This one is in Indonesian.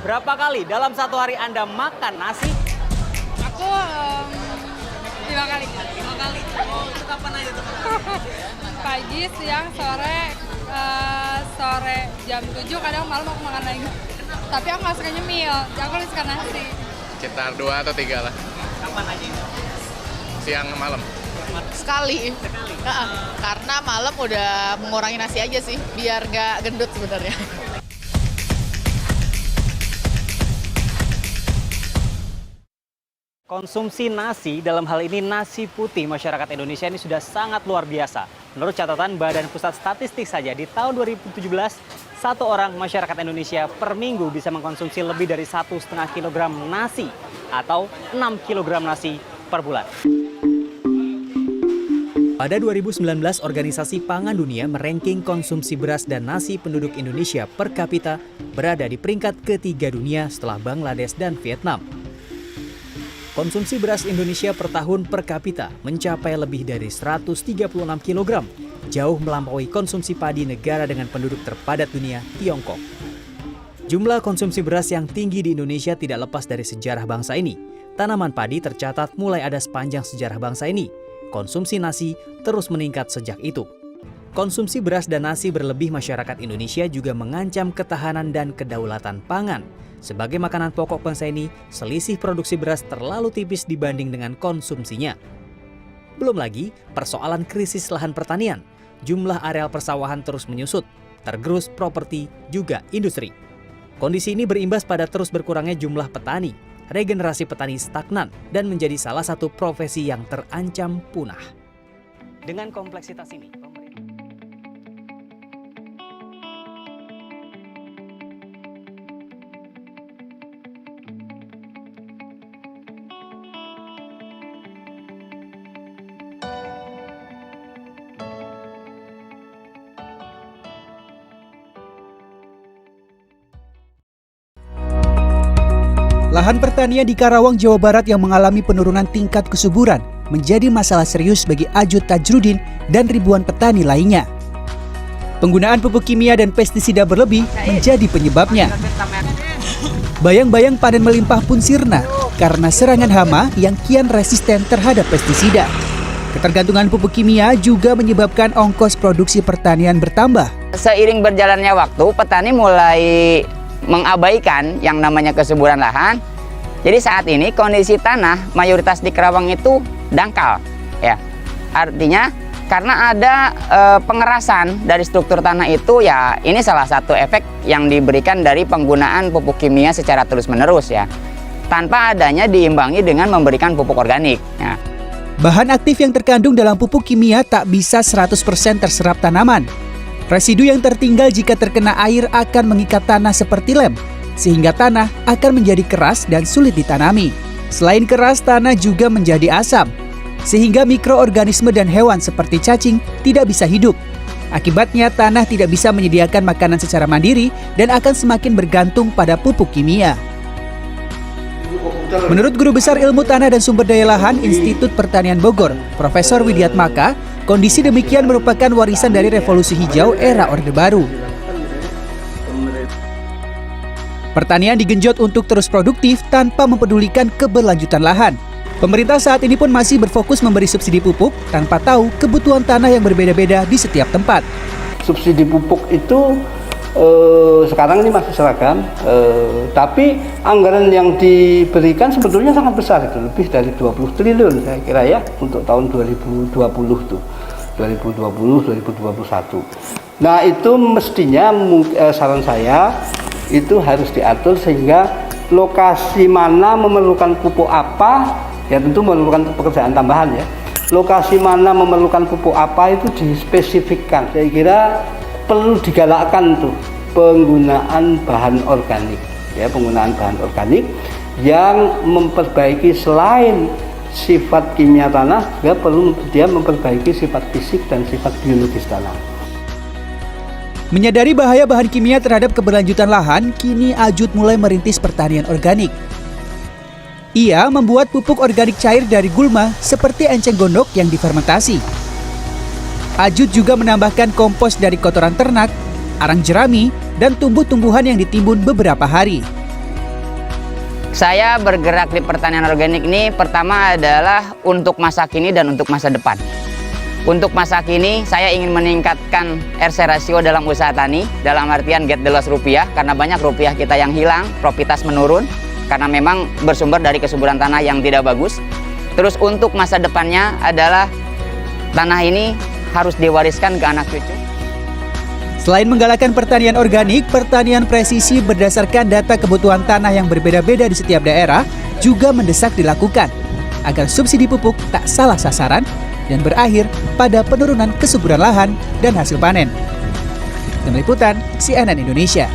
berapa kali dalam satu hari Anda makan nasi? Aku 5 kali. 5 kali. Oh, itu kapan aja tuh? Pagi, siang, sore jam 7, kadang malam aku makan lagi. Tapi aku nggak suka nyemil, aku lebih suka nasi. Sekitar 2 atau 3 lah. Kapan aja itu? Siang malam. Sekali. Karena malam udah mengurangi nasi aja sih, biar nggak gendut sebenarnya. Konsumsi nasi, dalam hal ini nasi putih masyarakat Indonesia ini sudah sangat luar biasa. Menurut catatan Badan Pusat Statistik saja, di tahun 2017, satu orang masyarakat Indonesia per minggu bisa mengkonsumsi lebih dari 1,5 kg nasi atau 6 kg nasi per bulan. Pada 2019, Organisasi Pangan Dunia meranking konsumsi beras dan nasi penduduk Indonesia per kapita berada di peringkat ketiga dunia setelah Bangladesh dan Vietnam. Konsumsi beras Indonesia per tahun per kapita mencapai lebih dari 136 kg, jauh melampaui konsumsi padi negara dengan penduduk terpadat dunia, Tiongkok. Jumlah konsumsi beras yang tinggi di Indonesia tidak lepas dari sejarah bangsa ini. Tanaman padi tercatat mulai ada sepanjang sejarah bangsa ini. Konsumsi nasi terus meningkat sejak itu. Konsumsi beras dan nasi berlebih masyarakat Indonesia juga mengancam ketahanan dan kedaulatan pangan. Sebagai makanan pokok bangsa ini, selisih produksi beras terlalu tipis dibanding dengan konsumsinya. Belum lagi persoalan krisis lahan pertanian. Jumlah areal persawahan terus menyusut, tergerus properti juga industri. Kondisi ini berimbas pada terus berkurangnya jumlah petani. Regenerasi petani stagnan dan menjadi salah satu profesi yang terancam punah. Dengan kompleksitas ini, lahan pertanian di Karawang, Jawa Barat yang mengalami penurunan tingkat kesuburan menjadi masalah serius bagi Ajud Tajrudin dan ribuan petani lainnya. Penggunaan pupuk kimia dan pestisida berlebih menjadi penyebabnya. Bayang-bayang panen melimpah pun sirna karena serangan hama yang kian resisten terhadap pestisida. Ketergantungan pupuk kimia juga menyebabkan ongkos produksi pertanian bertambah. Seiring berjalannya waktu, petani mulai mengabaikan yang namanya kesuburan lahan. Jadi saat ini kondisi tanah mayoritas di Karawang itu dangkal, ya. Artinya karena ada pengerasan dari struktur tanah itu, ya ini salah satu efek yang diberikan dari penggunaan pupuk kimia secara terus-menerus, ya. Tanpa adanya diimbangi dengan memberikan pupuk organik, ya. Bahan aktif yang terkandung dalam pupuk kimia tak bisa 100% terserap tanaman. Residu yang tertinggal jika terkena air akan mengikat tanah seperti lem, sehingga tanah akan menjadi keras dan sulit ditanami. Selain keras, tanah juga menjadi asam, sehingga mikroorganisme dan hewan seperti cacing tidak bisa hidup. Akibatnya, tanah tidak bisa menyediakan makanan secara mandiri dan akan semakin bergantung pada pupuk kimia. Menurut Guru Besar Ilmu Tanah dan Sumber Daya Lahan Institut Pertanian Bogor, Profesor Widiatmaka, kondisi demikian merupakan warisan dari revolusi hijau era Orde Baru. Pertanian digenjot untuk terus produktif tanpa mempedulikan keberlanjutan lahan. Pemerintah saat ini pun masih berfokus memberi subsidi pupuk tanpa tahu kebutuhan tanah yang berbeda-beda di setiap tempat. Subsidi pupuk itu sekarang ini masih seragam, tapi anggaran yang diberikan sebetulnya sangat besar, itu lebih dari 20 triliun saya kira ya, untuk tahun 2020 tuh, 2020-2021. Nah itu mestinya saran saya itu harus diatur sehingga lokasi mana memerlukan pupuk apa, ya tentu memerlukan pekerjaan tambahan ya. Lokasi mana memerlukan pupuk apa itu dispesifikkan. Saya kira perlu digalakkan tuh penggunaan bahan organik, ya penggunaan bahan organik yang memperbaiki selain sifat kimia tanah juga perlu dia memperbaiki sifat fisik dan sifat biologis tanah. Menyadari bahaya bahan kimia terhadap keberlanjutan lahan, kini Ajud mulai merintis pertanian organik. Ia membuat pupuk organik cair dari gulma seperti enceng gondok yang difermentasi. Ajud juga menambahkan kompos dari kotoran ternak, arang jerami, dan tumbuh-tumbuhan yang ditimbun beberapa hari. Saya bergerak di pertanian organik ini pertama adalah untuk masa kini dan untuk masa depan. Untuk masa kini, saya ingin meningkatkan RC ratio dalam usaha tani, dalam artian get the loss rupiah, karena banyak rupiah kita yang hilang, profitas menurun, karena memang bersumber dari kesuburan tanah yang tidak bagus. Terus untuk masa depannya adalah tanah ini harus diwariskan ke anak cucu. Selain menggalakkan pertanian organik, pertanian presisi berdasarkan data kebutuhan tanah yang berbeda-beda di setiap daerah juga mendesak dilakukan agar subsidi pupuk tak salah sasaran dan berakhir pada penurunan kesuburan lahan dan hasil panen. Tim Liputan CNN Indonesia.